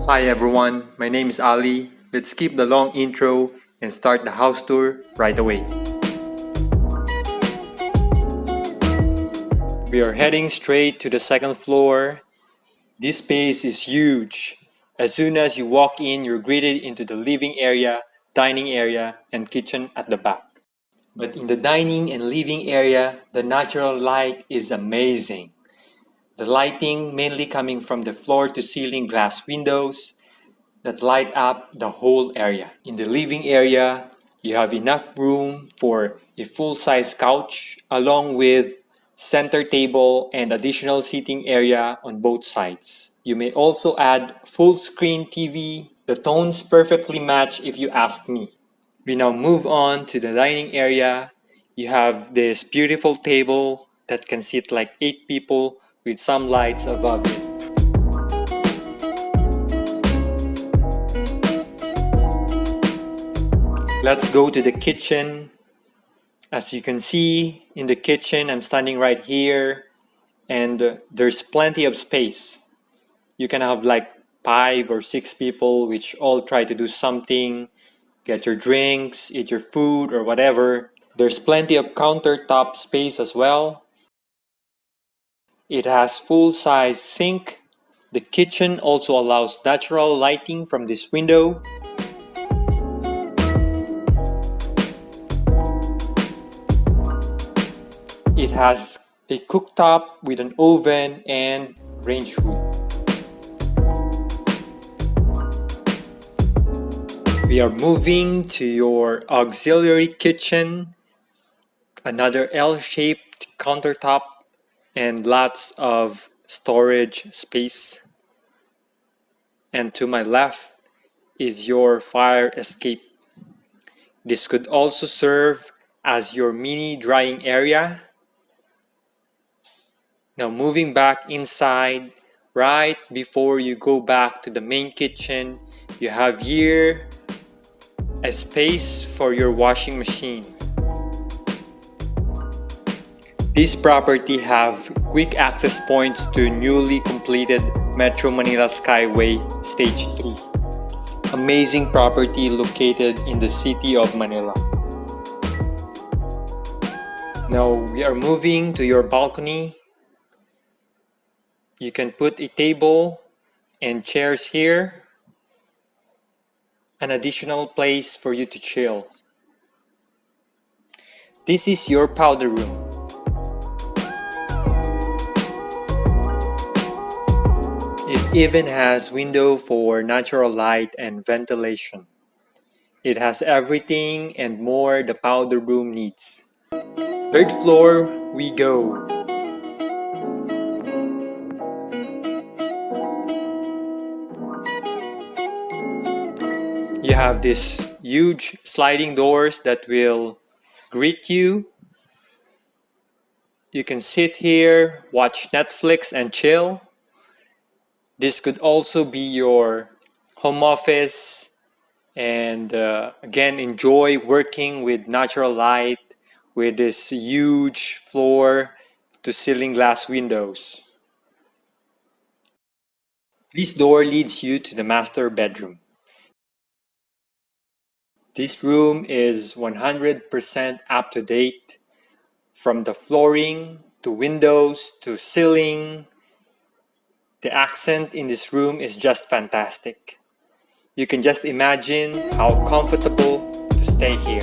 Hi everyone, my name is Ali. Let's skip the long intro and start the house tour right away. We are heading straight to the second floor. This space is huge. As soon as you walk in, you're greeted into the living area, dining area, and kitchen at the back. But in the dining and living area, the natural light is amazing. The lighting mainly coming from the floor to ceiling glass windows that light up the whole area. In the living area, you have enough room for a full-size couch along with center table and additional seating area on both sides. You may also add full-screen TV. The tones perfectly match if you ask me. We now move on to the dining area. You have this beautiful table that can sit like 8 people with some lights above it. Let's go to the kitchen. As you can see in the kitchen, I'm standing right here and there's plenty of space. You can have like 5 or 6 people which all try to do something, get your drinks, eat your food or whatever. There's plenty of countertop space as well. It has full-size sink. The kitchen also allows natural lighting from this window. It has a cooktop with an oven and Rangehood. We are moving to your auxiliary kitchen, another L-shaped countertop and lots of storage space. And to my left is your fire escape. This could also serve as your mini drying area. Now moving back inside, right before you go back to the main kitchen, you have here a space for your washing machine. This property have quick access points to newly completed Metro Manila Skyway Stage 3. Amazing property located in the city of Manila. Now we are moving to your balcony. You can put a table and chairs here. An additional place for you to chill. This is your powder room. It even has window for natural light and ventilation. It has everything and more the powder room needs. Third floor we go. You have these huge sliding doors that will greet you. You can sit here, watch Netflix and chill. This could also be your home office and again enjoy working with natural light with this huge floor to ceiling glass windows. This door leads you to the master bedroom. This room is 100% up to date, from the flooring to windows to ceiling. The accent in this room is just fantastic. You can just imagine how comfortable to stay here.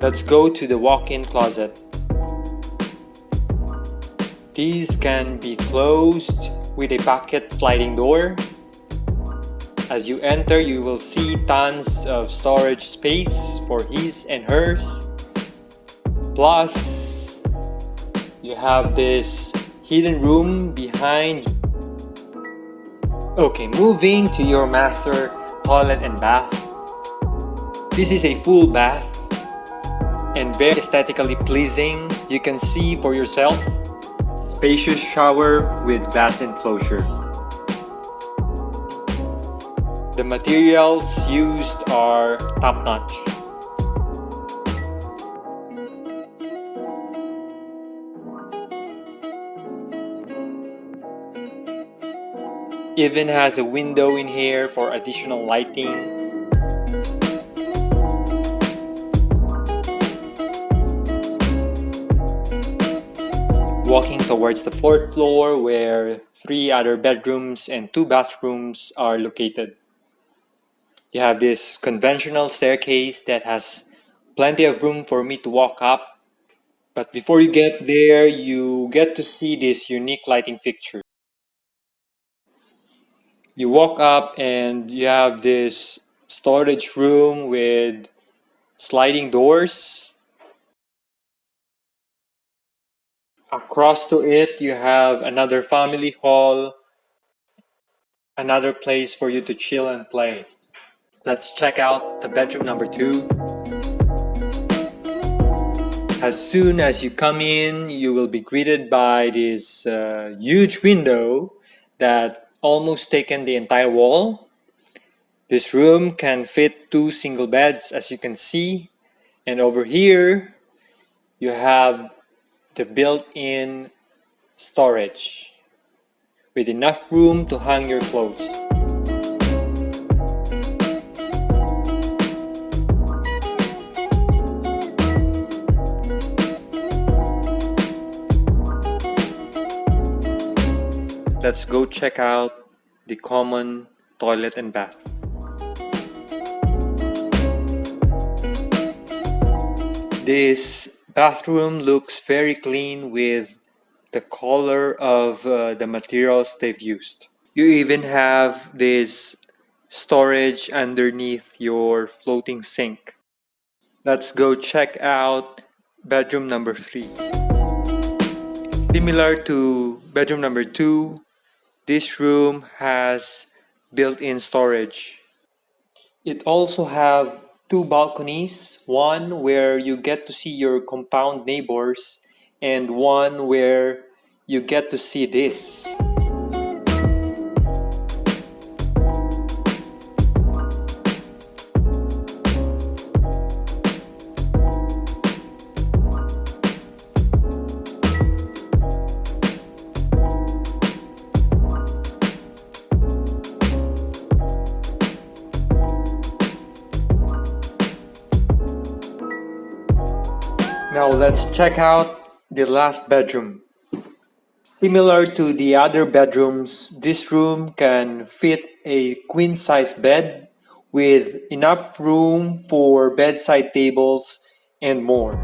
Let's go to the walk-in closet. These can be closed with a pocket sliding door. As you enter, you will see tons of storage space for his and hers. Plus, you have this hidden room behind. Okay, moving to your master toilet and bath. This is a full bath and very aesthetically pleasing. You can see for yourself. Spacious shower with basin enclosure. The materials used are top-notch. Even has a window in here for additional lighting. Walking towards the 4th floor where 3 other bedrooms and 2 bathrooms are located. You have this conventional staircase that has plenty of room for me to walk up. But before you get there, you get to see this unique lighting fixture. You walk up and you have this storage room with sliding doors. Across to it, you have another family hall, another place for you to chill and play. Let's check out the bedroom number 2. As soon as you come in, you will be greeted by this huge window that almost taken the entire wall. This room can fit 2 single beds, as you can see. And over here, you have the built-in storage with enough room to hang your clothes. Let's go check out the common toilet and bath. This bathroom looks very clean with the color of the materials they've used. You even have this storage underneath your floating sink. Let's go check out bedroom number 3. Similar to bedroom number 2, this room has built-in storage. It also have 2 balconies, one where you get to see your compound neighbors and one where you get to see this. Now let's check out the last bedroom. Similar to the other bedrooms, this room can fit a queen-size bed with enough room for bedside tables and more.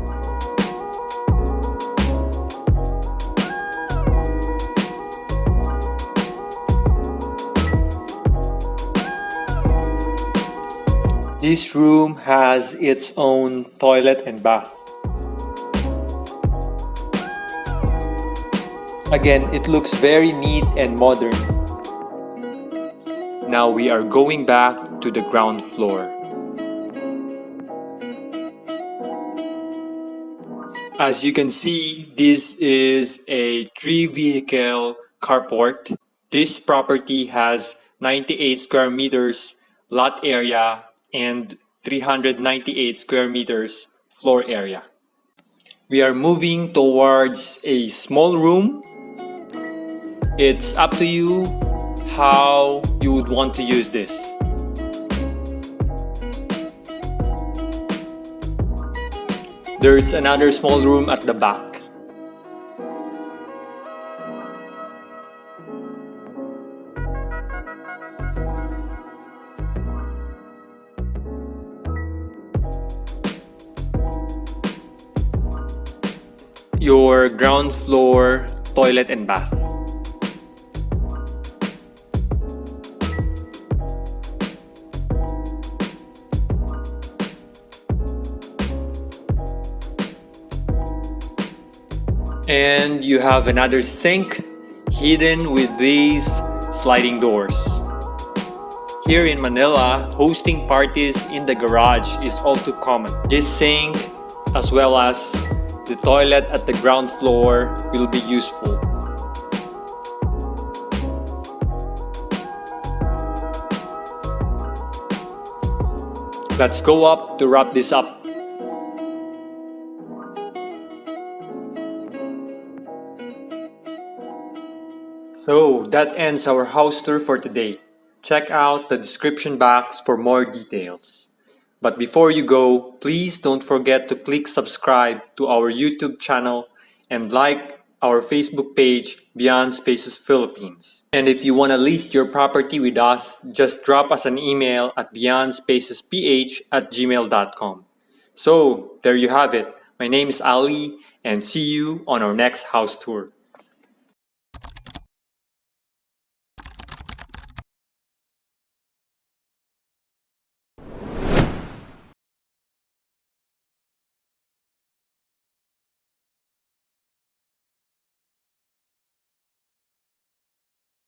This room has its own toilet and bath. Again, it looks very neat and modern. Now we are going back to the ground floor. As you can see, this is a 3-vehicle carport. This property has 98 square meters lot area and 398 square meters floor area. We are moving towards a small room. It's up to you how you would want to use this. There's another small room at the back. Your ground floor toilet and bath. And you have another sink hidden with these sliding doors. Here in Manila, hosting parties in the garage is all too common. This sink, as well as the toilet at the ground floor, will be useful. Let's go up to wrap this up. So that ends our house tour for today. Check out the description box for more details. But before you go, please don't forget to click subscribe to our YouTube channel and like our Facebook page, Beyond Spaces Philippines. And if you want to list your property with us, just drop us an email at beyondspacesph@gmail.com. So there you have it. My name is Ali and see you on our next house tour.